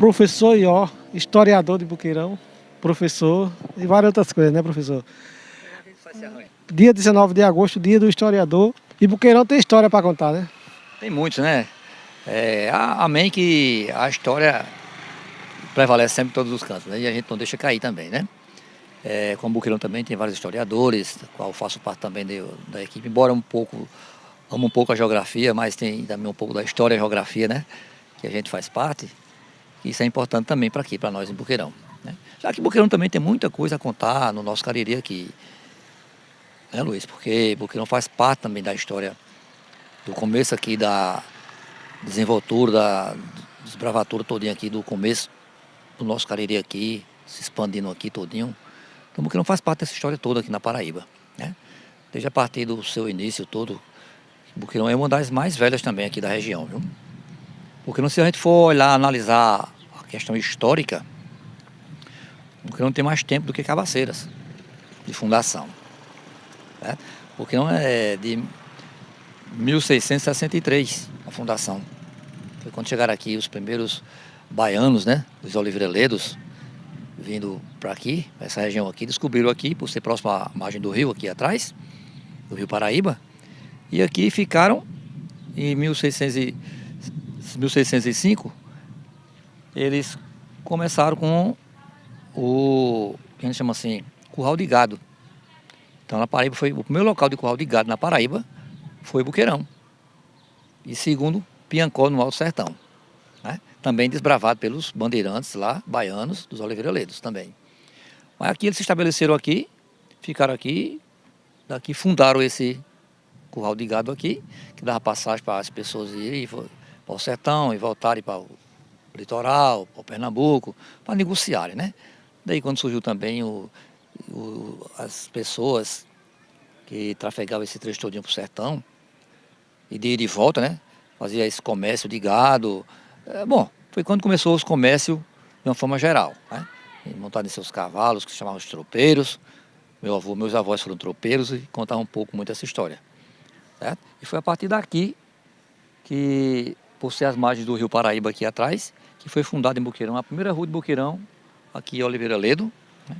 Professor Ió, historiador de Boqueirão, professor e várias outras coisas, né, professor? Dia 19 de agosto, dia do historiador. E Boqueirão tem história para contar, né? Tem muitos, né? Amém que a história prevalece sempre em todos os cantos, né? E a gente não deixa cair também, né? Como Boqueirão também tem vários historiadores, do qual eu faço parte também da equipe, embora amo um pouco a geografia, mas tem também um pouco da história e geografia, né? Que a gente faz parte. Isso é importante também para aqui, para nós em Boqueirão, né? Já que Boqueirão também tem muita coisa a contar no nosso Cariri aqui, né, Luiz? Porque Boqueirão faz parte também da história do começo aqui da desenvoltura, da desbravatura todinha aqui, do começo do nosso Cariri aqui, se expandindo aqui todinho. Então Boqueirão faz parte dessa história toda aqui na Paraíba, né? Desde a partir do seu início todo, Boqueirão é uma das mais velhas também aqui da região, viu? Porque se a gente for olhar, analisar a questão histórica, Boqueirão tem mais tempo do que Cabaceiras, de fundação, né? Boqueirão é de 1663, a fundação. Foi quando chegaram aqui os primeiros baianos, né? Os Oliveira-Ledos, vindo para aqui, essa região aqui, descobriram aqui, por ser próximo à margem do rio, aqui atrás, do rio Paraíba, e aqui ficaram em 1605, eles começaram com o que a gente chama assim, curral de gado. Então na Paraíba foi o primeiro local de curral de gado na Paraíba, foi Boqueirão. E segundo, Piancó, no Alto Sertão, né? Também desbravado pelos bandeirantes lá, baianos, dos Oliveira-Ledos também. Mas aqui eles se estabeleceram aqui, ficaram aqui, daqui fundaram esse curral de gado aqui, que dava passagem para as pessoas irem para o sertão e voltarem para o litoral, para o Pernambuco, para negociarem, né? Daí quando surgiu também as pessoas que trafegavam esse trecho todinho para o sertão, e de ir e volta, né? Fazia esse comércio de gado. Foi quando começou os comércios de uma forma geral, né? Montado em seus cavalos, que se chamavam os tropeiros. Meus avós foram tropeiros e contavam um pouco muito essa história, certo? E foi a partir daqui que, por ser as margens do rio Paraíba aqui atrás, que foi fundada em Boqueirão, a primeira rua de Boqueirão, aqui em Oliveira-Ledo, né?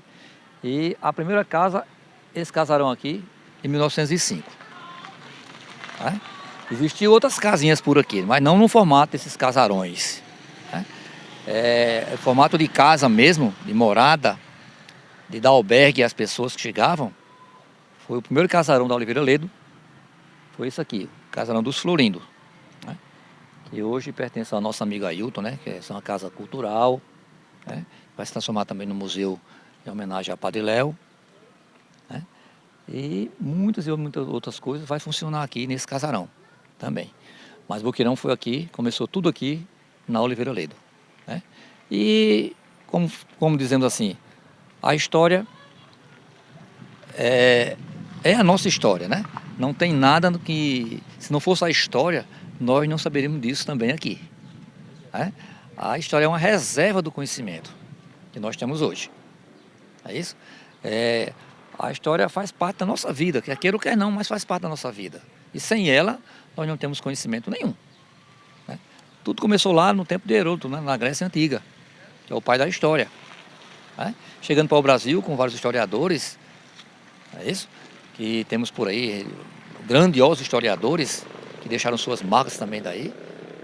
E a primeira casa, eles casaram aqui em 1905, né? Existiam outras casinhas por aqui, mas não no formato desses casarões, né? Formato de casa mesmo, de morada, de dar albergue às pessoas que chegavam. Foi o primeiro casarão da Oliveira-Ledo, foi isso aqui, o Casarão dos Florindos, né? Que hoje pertence ao nosso amigo Ailton, né? Que é uma casa cultural, né? Vai se transformar também no museu em homenagem a Padre Léo, né? E muitas outras coisas vai funcionar aqui nesse casarão também. Mas Boqueirão foi aqui, começou tudo aqui na Oliveira-Ledo, né? E como dizemos assim, a história é a nossa história, né? Não tem nada que, se não fosse a história, nós não saberíamos disso também aqui, né? A história é uma reserva do conhecimento que nós temos hoje. É isso? A história faz parte da nossa vida, quer queira ou quer não, mas faz parte da nossa vida. E sem ela, nós não temos conhecimento nenhum, né? Tudo começou lá no tempo de Heródoto, né? Na Grécia Antiga, que é o pai da história, né? Chegando para o Brasil com vários historiadores, é isso? Que temos por aí grandiosos historiadores que deixaram suas marcas também daí.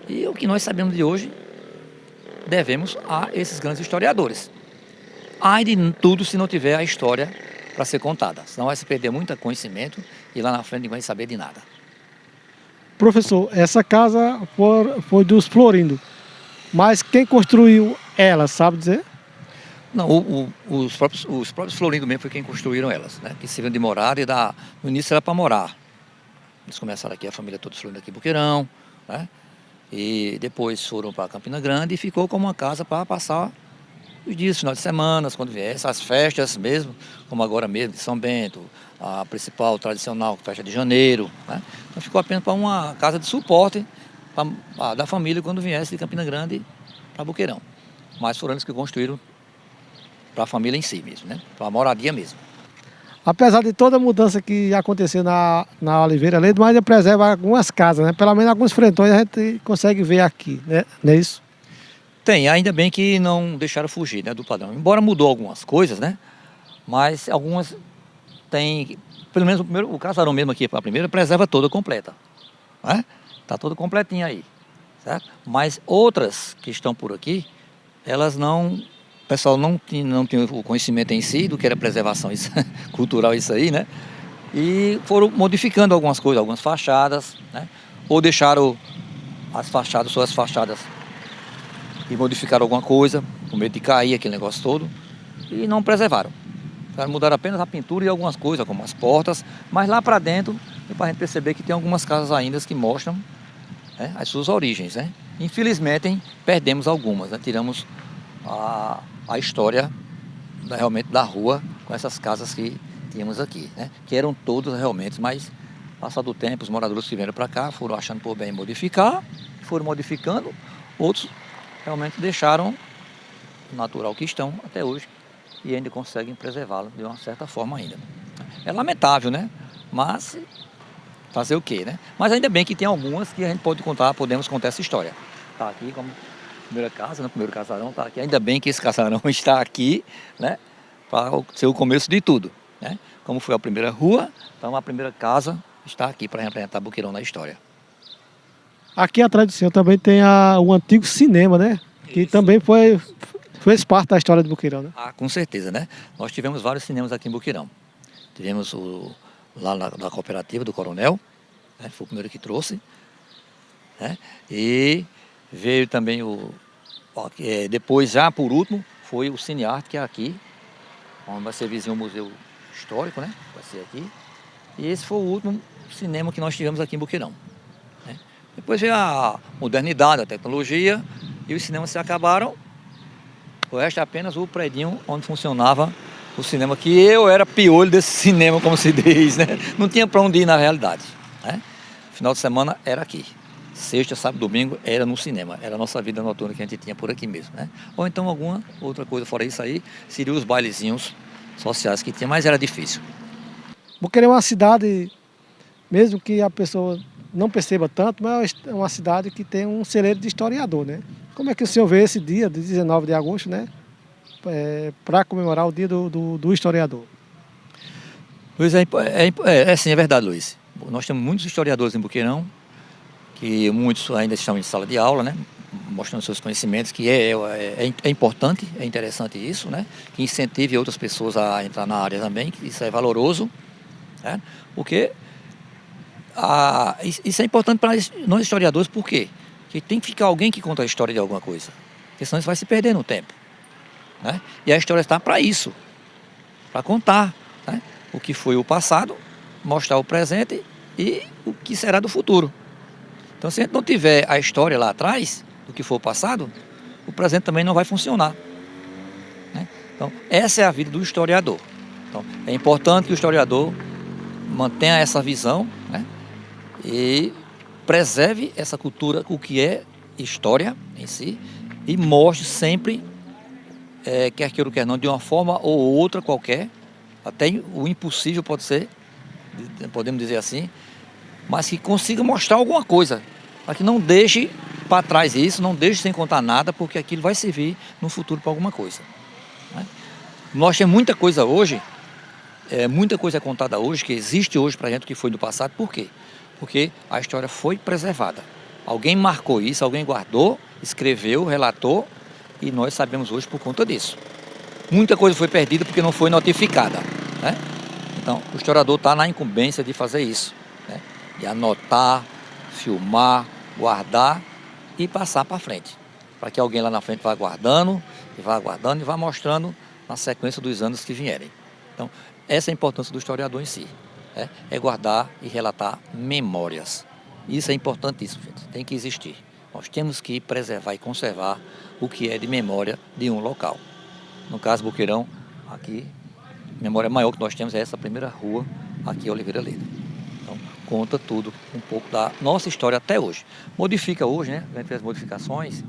E o que nós sabemos de hoje, devemos a esses grandes historiadores. Ai de tudo se não tiver a história para ser contada, senão vai se perder muito conhecimento e lá na frente ninguém vai saber de nada. Professor, essa casa foi dos Florindos, mas quem construiu ela, sabe dizer? Não, os próprios Florindos mesmo foi quem construíram elas, né? Que serviram de morada no início era para morar. Eles começaram aqui, a família toda Florindo aqui em Boqueirão, né? E depois foram para Campina Grande e ficou como uma casa para passar os dias, final de semana, quando viesse, as festas mesmo, como agora mesmo, de São Bento, a principal, tradicional, festa de janeiro, né? Então ficou apenas para uma casa de suporte da família quando viesse de Campina Grande para Boqueirão. Mas foram eles que construíram para a família em si mesmo, né? Para a moradia mesmo. Apesar de toda a mudança que aconteceu na Oliveira-Ledo, mas ainda preserva algumas casas, né? Pelo menos alguns frentões a gente consegue ver aqui, né? Não é isso? Tem, ainda bem que não deixaram fugir, né, do padrão. Embora mudou algumas coisas, né? Mas algumas tem, pelo menos o casarão mesmo aqui, a primeira, preserva toda completa. Né? Tá toda completinha aí, certo? Mas outras que estão por aqui, elas não, o pessoal não tem o conhecimento em si do que era preservação isso, cultural isso aí, né? E foram modificando algumas coisas, algumas fachadas, né? Ou deixaram as fachadas, suas fachadas e modificaram alguma coisa, com medo de cair aquele negócio todo, e não preservaram. Mudaram apenas a pintura e algumas coisas, como as portas, mas lá para dentro, é para a gente perceber que tem algumas casas ainda que mostram, né, as suas origens. Né? Infelizmente, hein, perdemos algumas, né? Tiramos a história realmente da rua com essas casas que tínhamos aqui, né? Que eram todas realmente, mas passado o tempo, os moradores que vieram para cá foram achando por bem modificar, foram modificando, outros realmente deixaram o natural que estão até hoje e ainda conseguem preservá-lo de uma certa forma ainda. É lamentável, né? Mas fazer o quê, né? Mas ainda bem que tem algumas que a gente podemos contar essa história. Tá aqui como primeira casa, né? Primeiro casarão tá aqui. Ainda bem que esse casarão está aqui, né? Para ser o começo de tudo, né? Como foi a primeira rua, então a primeira casa está aqui para representar Boqueirão na história. Aqui atrás do senhor também tem o antigo cinema, né? Que Isso. também fez parte da história de Boqueirão, né? Ah, com certeza, né? Nós tivemos vários cinemas aqui em Boqueirão. Tivemos lá na cooperativa do Coronel, né? Foi o primeiro que trouxe, né? E veio também depois, já por último, foi o Cinearte, que é aqui, onde vai ser vizinho ao Museu Histórico, né? Vai ser aqui. E esse foi o último cinema que nós tivemos aqui em Boqueirão, né? Depois veio a modernidade, a tecnologia, e os cinemas se acabaram. O resto é apenas o predinho onde funcionava o cinema, que eu era piolho desse cinema, como se diz, né? Não tinha para onde ir na realidade, né? Final de semana era aqui. Sexta, sábado, domingo era no cinema. Era a nossa vida noturna que a gente tinha por aqui mesmo, né? Ou então alguma outra coisa fora isso aí, seria os bailezinhos sociais que tinha, mas era difícil. Boqueirão é uma cidade, mesmo que a pessoa não perceba tanto, mas é uma cidade que tem um celeiro de historiador, né? Como é que o senhor vê esse dia, de 19 de agosto, né? Para comemorar o dia do historiador? Luiz, sim, é verdade, Luiz. Nós temos muitos historiadores em Boqueirão, que muitos ainda estão em sala de aula, né? Mostrando seus conhecimentos, que é importante, é interessante isso, né? Que incentive outras pessoas a entrar na área também, que isso é valoroso, né? Porque isso é importante para nós historiadores, por quê? Porque tem que ficar alguém que conta a história de alguma coisa, porque senão isso vai se perder no tempo, né? E a história está para isso, para contar, né? O que foi o passado, mostrar o presente e o que será do futuro. Então, se a gente não tiver a história lá atrás, do que foi o passado, o presente também não vai funcionar, né? Então, essa é a vida do historiador. Então, é importante que o historiador mantenha essa visão, né? E preserve essa cultura, o que é história em si, e mostre sempre, quer queira ou quer não, de uma forma ou outra qualquer, até o impossível pode ser, podemos dizer assim, mas que consiga mostrar alguma coisa, para que não deixe para trás isso, não deixe sem contar nada, porque aquilo vai servir no futuro para alguma coisa, né? Nós temos muita coisa hoje, muita coisa contada hoje, que existe hoje para a gente, que foi do passado. Por quê? Porque a história foi preservada. Alguém marcou isso, alguém guardou, escreveu, relatou, e nós sabemos hoje por conta disso. Muita coisa foi perdida porque não foi notificada, né? Então, o historiador está na incumbência de fazer isso, né? De anotar, filmar, guardar e passar para frente, para que alguém lá na frente vá guardando e vá mostrando na sequência dos anos que vierem. Então, essa é a importância do historiador em si, é guardar e relatar memórias. Isso é importantíssimo, gente. Tem que existir. Nós temos que preservar e conservar o que é de memória de um local. No caso, Boqueirão, aqui, a memória maior que nós temos é essa primeira rua aqui, Oliveira Leda. Então, conta tudo, um pouco da nossa história até hoje. Modifica hoje, né? A gente fez modificações.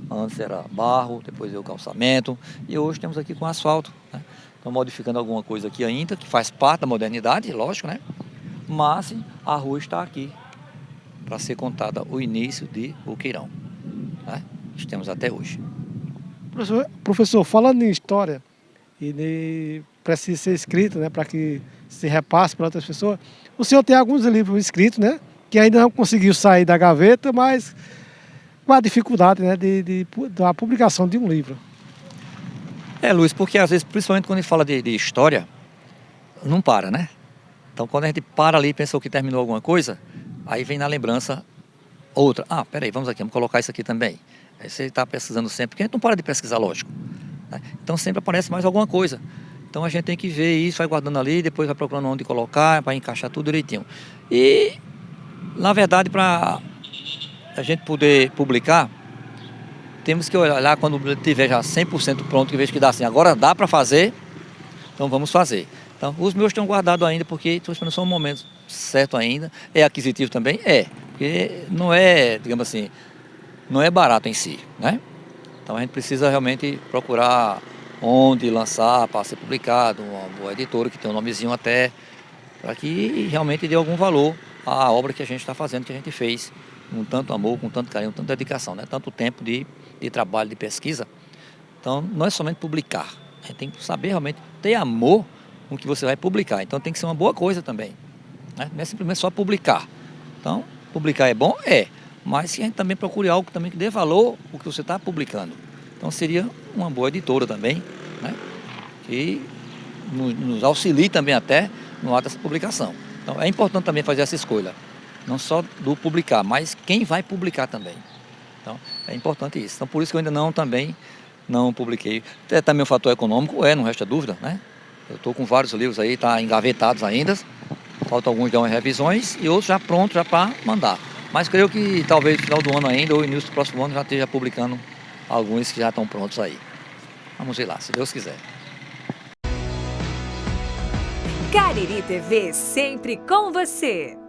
Antes era barro, depois veio o calçamento, e hoje temos aqui com asfalto, né? Estão modificando alguma coisa aqui ainda, que faz parte da modernidade, lógico, né? Mas a rua está aqui para ser contada o início de Boqueirão, né? Estamos até hoje. Professor, falando em história, e precisa ser escrito, né, para que se repasse para outras pessoas, o senhor tem alguns livros escritos, né, que ainda não conseguiu sair da gaveta, mas com a dificuldade, né, da publicação de um livro. Luiz, porque às vezes, principalmente quando a gente fala de história, não para, né? Então, quando a gente para ali e pensou que terminou alguma coisa, aí vem na lembrança outra. Ah, peraí, vamos aqui, vamos colocar isso aqui também. Aí você está pesquisando sempre, porque a gente não para de pesquisar, lógico, né? Então, sempre aparece mais alguma coisa. Então, a gente tem que ver isso, vai guardando ali, depois vai procurando onde colocar, para encaixar tudo direitinho. E, na verdade, para a gente poder publicar, temos que olhar quando tiver já 100% pronto, que vejo que dá assim, agora dá para fazer, então vamos fazer. Então, os meus estão guardados ainda, porque estou esperando só um momento certo ainda. É aquisitivo também? É, porque não é, digamos assim, não é barato em si, né? Então, a gente precisa realmente procurar onde lançar para ser publicado, uma boa editora que tem um nomezinho até, para que realmente dê algum valor à obra que a gente está fazendo, que a gente fez com tanto amor, com tanto carinho, com tanta dedicação, né? Tanto tempo de trabalho, de pesquisa. Então, não é somente publicar, a gente tem que saber realmente ter amor com o que você vai publicar. Então, tem que ser uma boa coisa também, né? Não é simplesmente só publicar. Então, publicar é bom? É, mas que a gente também procure algo também que dê valor ao que você está publicando. Então, seria uma boa editora também, né? Que nos auxilie também até no ato dessa publicação. Então, é importante também fazer essa escolha, não só do publicar, mas quem vai publicar também. Então, é importante isso. Então, por isso que eu ainda também não publiquei. Até também o fator econômico não resta dúvida, né? Eu estou com vários livros aí, tá engavetados ainda. Faltam alguns dar umas revisões e outros já prontos já para mandar. Mas creio que talvez no final do ano ainda ou início do próximo ano já esteja publicando alguns que já estão prontos aí. Vamos ver lá, se Deus quiser. Cariri TV sempre com você.